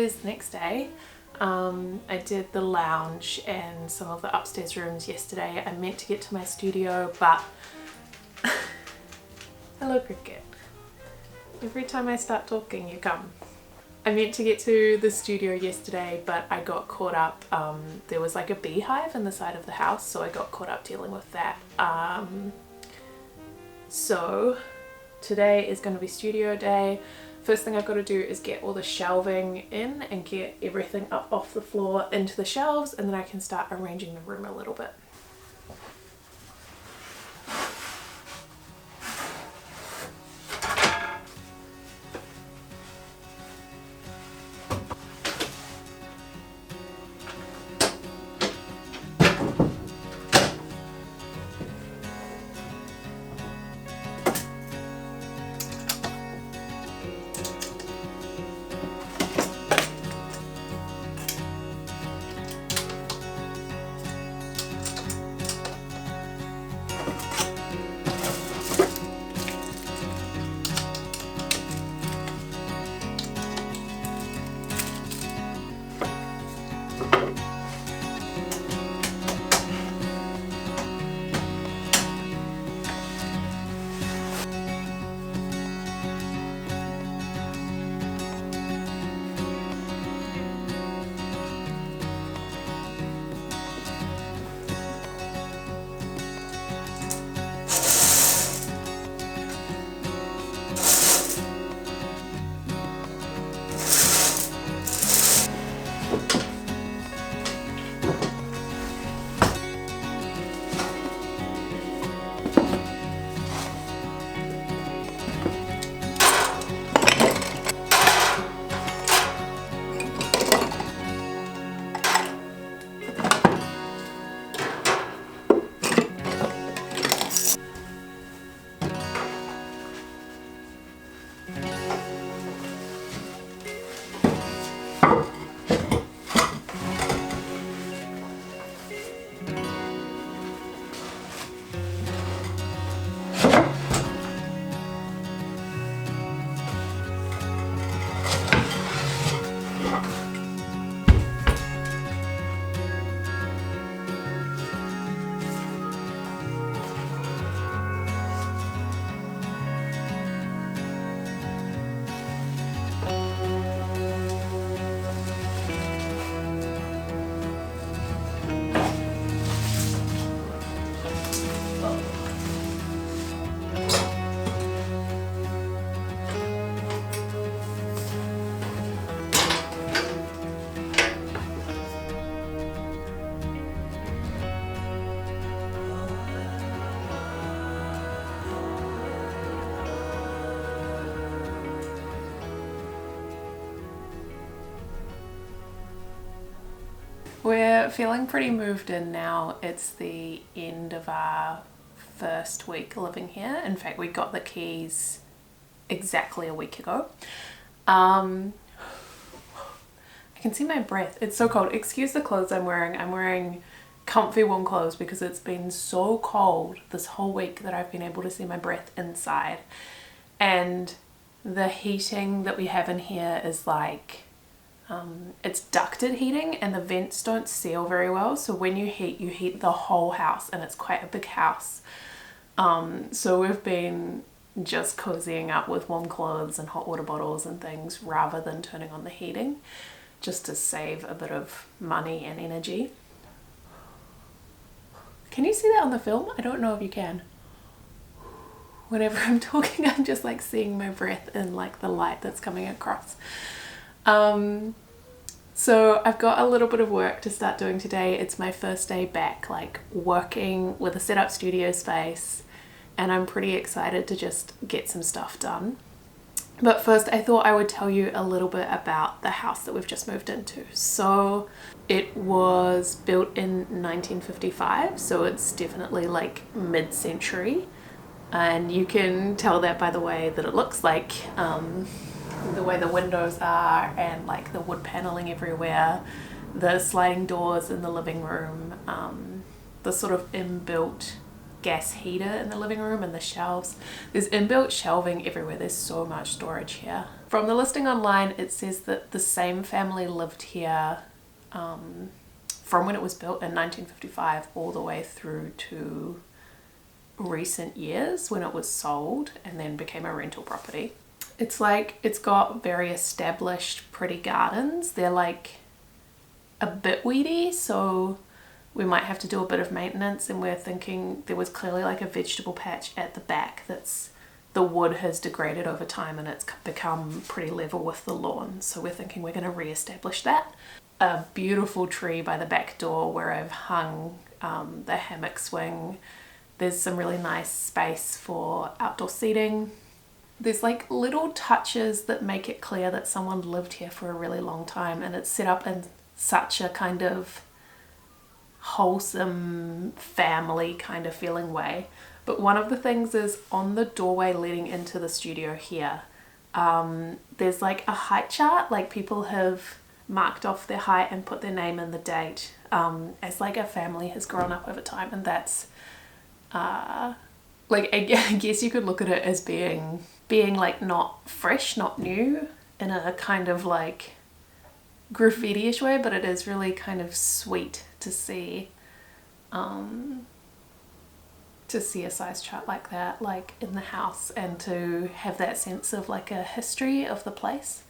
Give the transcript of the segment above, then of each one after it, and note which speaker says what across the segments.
Speaker 1: is the next day. I did the lounge and some of the upstairs rooms yesterday. I meant to get to my studio, but hello Cricket. Every time I start talking you come. I meant to get to the studio yesterday, but I got caught up. There was like a beehive in the side of the house, so I got caught up dealing with that. So today is going to be studio day. First thing I've got to do is get all the shelving in and get everything up off the floor into the shelves, and then I can start arranging the room a little bit. We're feeling pretty moved in now. It's the end of our first week living here. In fact, we got the keys exactly a week ago. I can see my breath. It's so cold. Excuse the clothes I'm wearing. I'm wearing comfy warm clothes because it's been so cold this whole week that I've been able to see my breath inside. And the heating that we have in here is like it's ducted heating, and the vents don't seal very well, so when you heat the whole house, and it's quite a big house. So we've been just cozying up with warm clothes and hot water bottles and things rather than turning on the heating, just to save a bit of money and energy. Can you see that on the film? I don't know if you can. Whenever I'm talking, I'm just like seeing my breath in like the light that's coming across. So I've got a little bit of work to start doing today. It's my first day back, like working with a set up studio space, and I'm pretty excited to just get some stuff done. But first I thought I would tell you a little bit about the house that we've just moved into. So it was built in 1955, so it's definitely like mid-century, and you can tell that by the way that it looks, like the way the windows are and like the wood paneling everywhere, the sliding doors in the living room, the sort of inbuilt gas heater in the living room, and the shelves. There's inbuilt shelving everywhere. There's so much storage here. From the listing online, it says that the same family lived here from when it was built in 1955 all the way through to recent years when it was sold and then became a rental property. It's like, it's got very established pretty gardens. They're like a bit weedy, so we might have to do a bit of maintenance, and we're thinking there was clearly like a vegetable patch at the back that's, the wood has degraded over time and it's become pretty level with the lawn, so we're thinking we're going to re-establish that. A beautiful tree by the back door where I've hung the hammock swing. There's some really nice space for outdoor seating. There's like little touches that make it clear that someone lived here for a really long time, and it's set up in such a kind of wholesome family kind of feeling way. But one of the things is on the doorway leading into the studio here, there's like a height chart, like people have marked off their height and put their name and the date as like a family has grown up over time, and that's like I guess you could look at it as being like not fresh, not new in a kind of like graffiti-ish way, but it is really kind of sweet to see a size chart like that like in the house, and to have that sense of like a history of the place.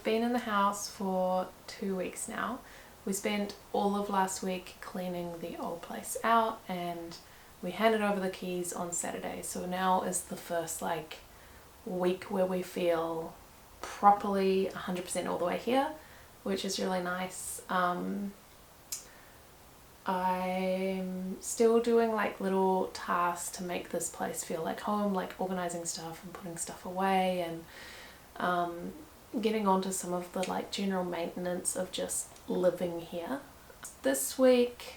Speaker 1: Been in the house for 2 weeks now. We spent all of last week cleaning the old place out, and we handed over the keys on Saturday, so now is the first like week where we feel properly 100% all the way here, which is really nice. I'm still doing like little tasks to make this place feel like home, like organizing stuff and putting stuff away, and getting onto some of the like general maintenance of just living here. This week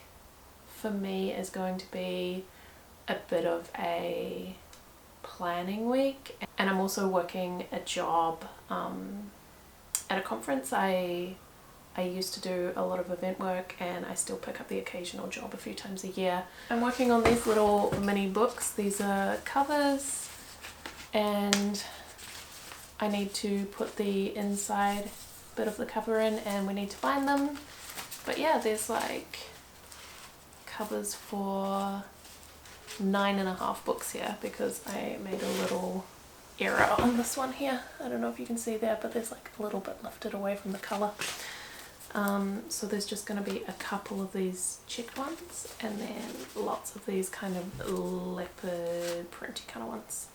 Speaker 1: for me is going to be a bit of a planning week, and I'm also working a job at a conference. I used to do a lot of event work, and I still pick up the occasional job a few times a year. I'm working on these little mini books. These are covers, and I need to put the inside bit of the cover in, and we need to bind them. But yeah, there's like covers for 9.5 books here, because I made a little error on this one here. I don't know if you can see there, but there's like a little bit lifted away from the colour. So there's just going to be a couple of these checked ones and then lots of these kind of leopard printy kind of ones.